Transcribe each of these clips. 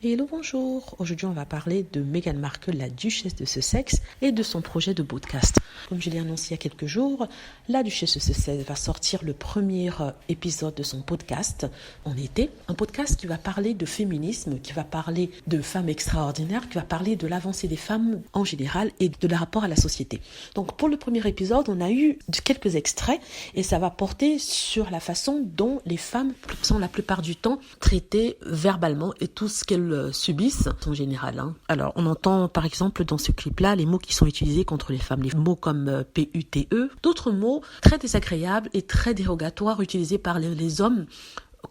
Hello, bonjour. Aujourd'hui, on va parler de Meghan Markle, la duchesse de Sussex, et de son projet de podcast. Comme je l'ai annoncé il y a quelques jours, la duchesse de Sussex va sortir le premier épisode de son podcast en été. Un podcast qui va parler de féminisme, qui va parler de femmes extraordinaires, qui va parler de l'avancée des femmes en général et de leur rapport à la société. Donc, pour le premier épisode, on a eu quelques extraits et ça va porter sur la façon dont les femmes sont la plupart du temps traitées verbalement et tout ce qu'elles subissent en général. Alors, on entend par exemple dans ce clip-là les mots qui sont utilisés contre les femmes, les mots comme PUTE, d'autres mots très désagréables et très dérogatoires utilisés par les hommes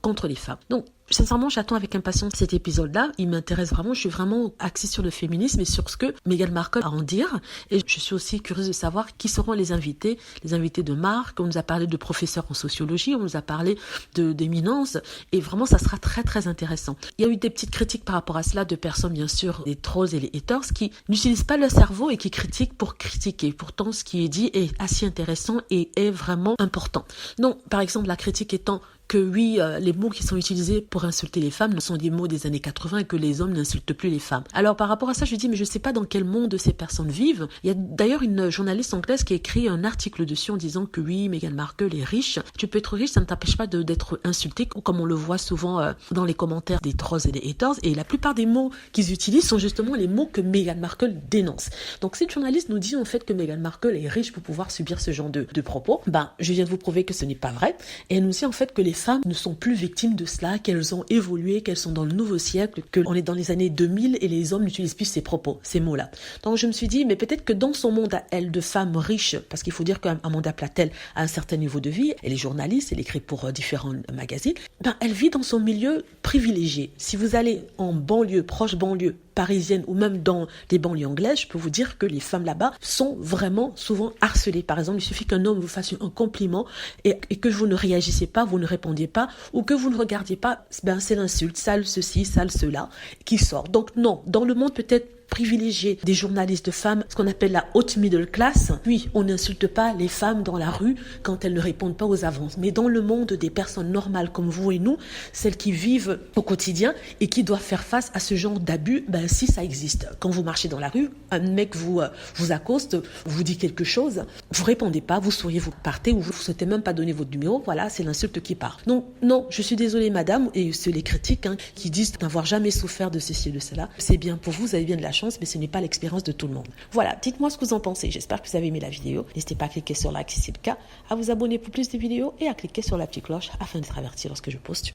contre les femmes. Donc, sincèrement, j'attends avec impatience cet épisode-là. Il m'intéresse vraiment. Je suis vraiment axée sur le féminisme et sur ce que Meghan Markle a à en dire. Et je suis aussi curieuse de savoir qui seront les invités de marque. On nous a parlé de professeurs en sociologie, on nous a parlé d'éminence. Et vraiment, ça sera très, très intéressant. Il y a eu des petites critiques par rapport à cela de personnes, bien sûr, les trolls et les haters, qui n'utilisent pas leur cerveau et qui critiquent pour critiquer. Pourtant, ce qui est dit est assez intéressant et est vraiment important. Donc, par exemple, la critique étant que oui, les mots qui sont utilisés pour insulter les femmes sont des mots des années 80 et que les hommes n'insultent plus les femmes. Alors par rapport à ça, je dis mais je sais pas dans quel monde ces personnes vivent. Il y a d'ailleurs une journaliste anglaise qui a écrit un article dessus en disant que oui, Meghan Markle est riche. Tu peux être riche, ça ne t'empêche pas d'être insulté, comme on le voit souvent dans les commentaires des trolls et des haters. Et la plupart des mots qu'ils utilisent sont justement les mots que Meghan Markle dénonce. Donc cette journaliste nous dit en fait que Meghan Markle est riche pour pouvoir subir ce genre de propos. Je viens de vous prouver que ce n'est pas vrai. Et elle nous dit en fait que les femmes ne sont plus victimes de cela, qu'elles ont évolué, qu'elles sont dans le nouveau siècle, qu'on est dans les années 2000 et les hommes n'utilisent plus ces propos, ces mots-là. Donc je me suis dit, mais peut-être que dans son monde à elle de femmes riches, parce qu'il faut dire qu'Amanda Platel a un certain niveau de vie, elle est journaliste, elle écrit pour différents magazines, elle vit dans son milieu privilégié. Si vous allez en banlieue, proche banlieue, parisienne ou même dans des banlieues anglaises, je peux vous dire que les femmes là-bas sont vraiment souvent harcelées. Par exemple, il suffit qu'un homme vous fasse un compliment et que vous ne réagissez pas, vous ne répondiez pas ou que vous ne regardiez pas, c'est l'insulte, sale ceci, sale cela qui sort. Donc non, dans le monde peut-être privilégier des journalistes de femmes, ce qu'on appelle la haute middle class. Oui, on n'insulte pas les femmes dans la rue quand elles ne répondent pas aux avances. Mais dans le monde des personnes normales comme vous et nous, celles qui vivent au quotidien et qui doivent faire face à ce genre d'abus, si ça existe. Quand vous marchez dans la rue, un mec vous accoste, vous dit quelque chose, vous répondez pas, vous souriez, vous partez ou vous ne souhaitez même pas donner votre numéro, voilà, c'est l'insulte qui part. Donc non, je suis désolée madame, et c'est les critiques qui disent n'avoir jamais souffert de ceci et de cela. C'est bien pour vous, vous avez bien de la chance, mais ce n'est pas l'expérience de tout le monde. Voilà, dites-moi ce que vous en pensez. J'espère que vous avez aimé la vidéo. N'hésitez pas à cliquer sur like si c'est le cas, à vous abonner pour plus de vidéos et à cliquer sur la petite cloche afin d'être averti lorsque je poste.